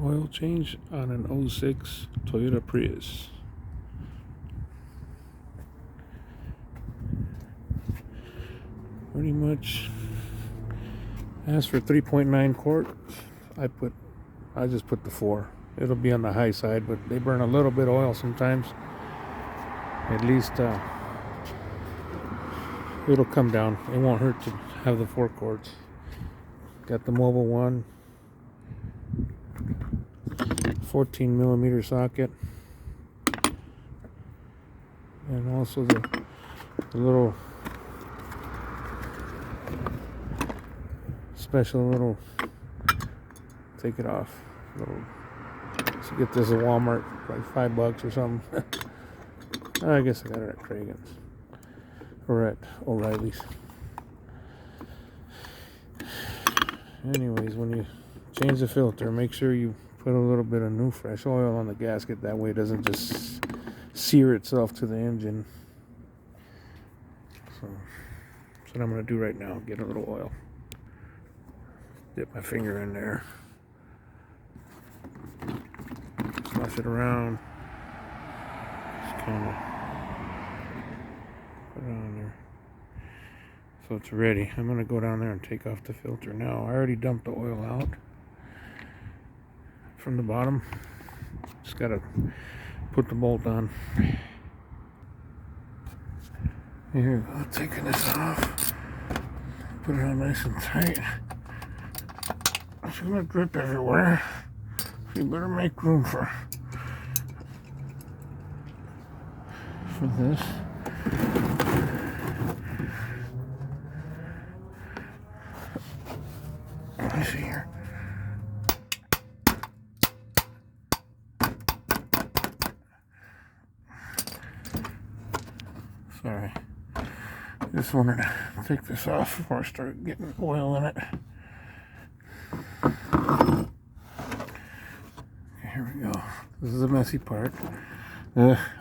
Oil change on an '06 Toyota Prius. Pretty much asked for 3.9 quarts. I just put the 4. It'll be on the high side, but they burn a little bit of oil sometimes. At least it'll come down. It won't hurt to have the 4 quarts. Got the mobile one, 14 millimeter socket, and also the little special little take it off little. So get this at Walmart, like $5 or something. I guess I got it at Kragen's or at O'Reilly's. Anyways, when you change the filter, make sure you put a little bit of new fresh oil on the gasket. That way it doesn't just sear itself to the engine. So that's what I'm going to do right now. Get a little oil. Dip my finger in there. Flush it around. Just kind of put it on there. So it's ready. I'm going to go down there and take off the filter now. I already dumped the oil out from the bottom. Just got to put the bolt on. Here we go. Taking this off. Put it on nice and tight. It's going to drip everywhere. So you better make room for this. Let me see here. Sorry. Just wanted to take this off before I start getting oil in it. Okay, here we go. This is the messy part.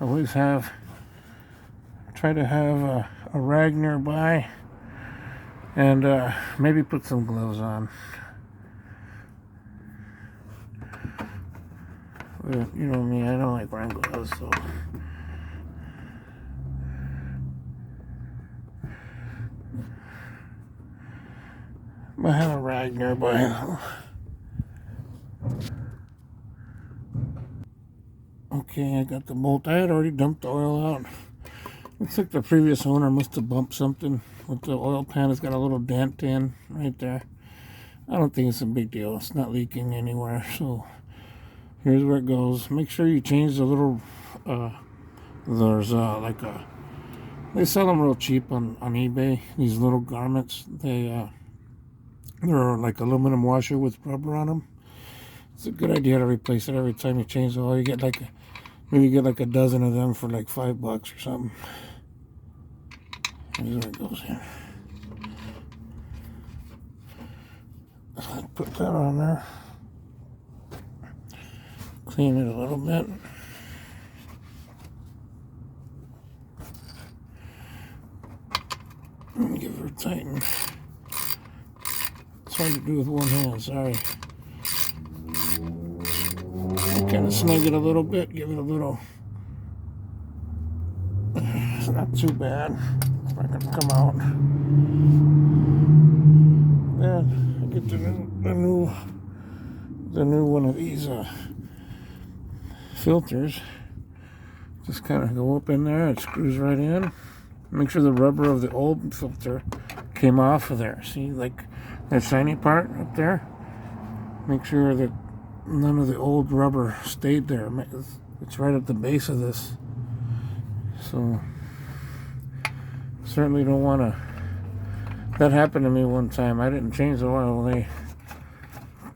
Always try to have a rag nearby and maybe put some gloves on. But, you know me, I don't like wearing gloves, so. I have a rag nearby though. Okay, I got the bolt. I had already dumped the oil out. Looks like the previous owner must have bumped something with the oil pan. It's got a little dent in right there. I don't think it's a big deal. It's not leaking anywhere. So here's where it goes. Make sure you change the little, there's like they sell them real cheap on eBay. These little garments. They're like aluminum washer with rubber on them. It's a good idea to replace it every time you change the oil. You get maybe get like a dozen of them for like $5 or something. Here's where it goes here. Put that on there. Clean it a little bit. And give her a tighten. It's hard to do with one hand, sorry. Kind of snug it a little bit, give it a little. It's not too bad. It's not gonna come out. Then I get the new one of these filters. Just kind of go up in there. It screws right in. Make sure the rubber of the old filter came off of there. See, like that shiny part up there. Make sure that none of the old rubber stayed there. It's right at the base of this. So certainly don't want to. That happened to me one time. I didn't change the oil. The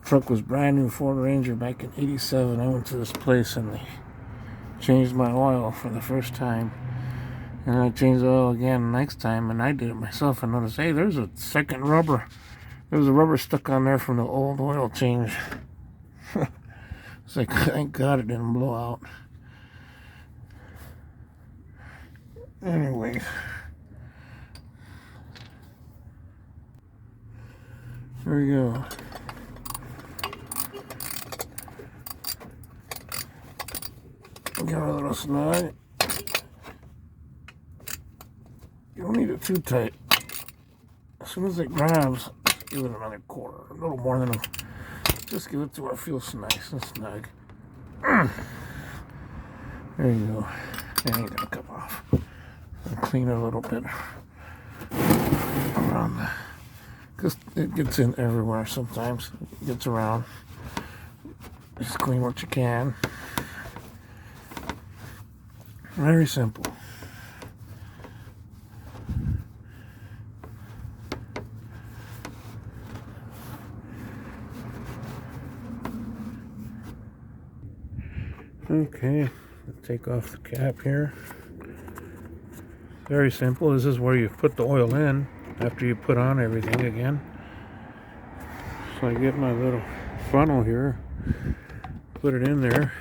truck was brand new, Ford Ranger back in '87. I went to this place and they changed my oil for the first time. And I changed the oil again next time, and I did it myself and noticed, hey, there's a second rubber. There was a rubber stuck on there from the old oil change. It's like, thank God it didn't blow out. Anyways. There we go. Get a little snug. You don't need it too tight. As soon as it grabs, give it another quarter, a little more than a. Just give it to where it feels nice and snug. There you go. And you're gonna come off. And clean it a little bit around the, because it gets in everywhere sometimes. It gets around. Just clean what you can. Very simple. Okay, let's take off the cap here. Very simple. This is where you put the oil in after you put on everything again. So I get my little funnel here, put it in there.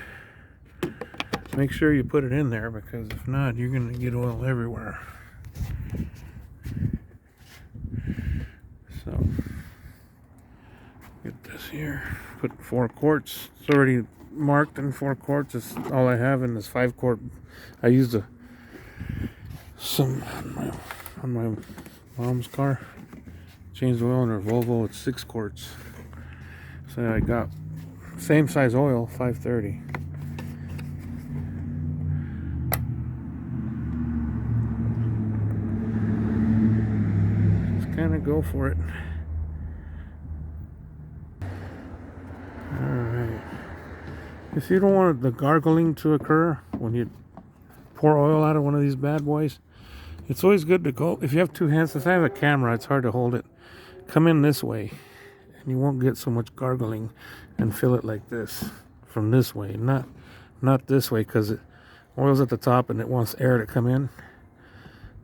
Make sure you put it in there, because if not, you're going to get oil everywhere. So get this here, put 4 quarts. It's already marked in 4 quarts. It's all I have in this 5 quart. I used some on my mom's car. Changed the oil in her Volvo. It's 6 quarts. So I got same size oil, 530. Just kind of go for it. All right. If you don't want the gargling to occur when you pour oil out of one of these bad boys, it's always good to go. If you have 2 hands, since I have a camera, it's hard to hold it. Come in this way, and you won't get so much gargling, and fill it like this from this way, not this way, because it oil's at the top and it wants air to come in,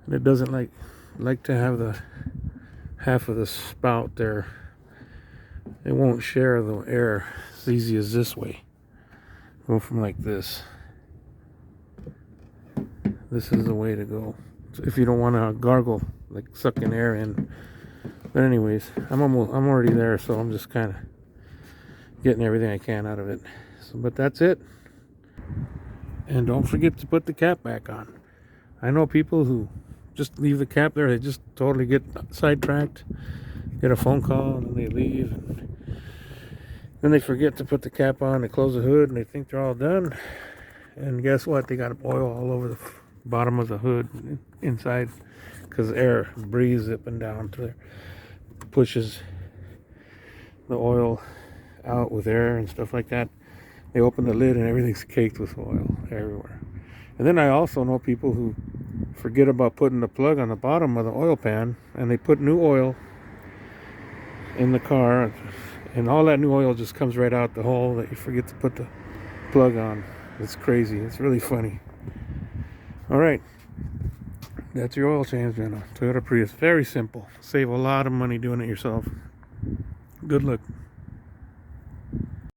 and it doesn't like to have the half of the spout there. It won't share the air as easy as this way. Go from like this. This is the way to go if you don't want to gargle, like sucking air in. But anyways, I'm already there, so I'm just kind of getting everything I can out of it. So, but that's it. And don't forget to put the cap back on. I know people who just leave the cap there. They just totally get sidetracked, get a phone call, and then they leave. And then they forget to put the cap on. They close the hood, and they think they're all done. And guess what? They got oil all over the bottom of the hood inside, because air breathes up and down to there, pushes the oil out with air and stuff like that. They open the lid and everything's caked with oil everywhere. And then I also know people who forget about putting the plug on the bottom of the oil pan, and they put new oil in the car, and all that new oil just comes right out the hole that you forget to put the plug on. It's crazy. It's really funny. All right, that's your oil change on a Toyota Prius. Very simple. Save a lot of money doing it yourself. Good luck.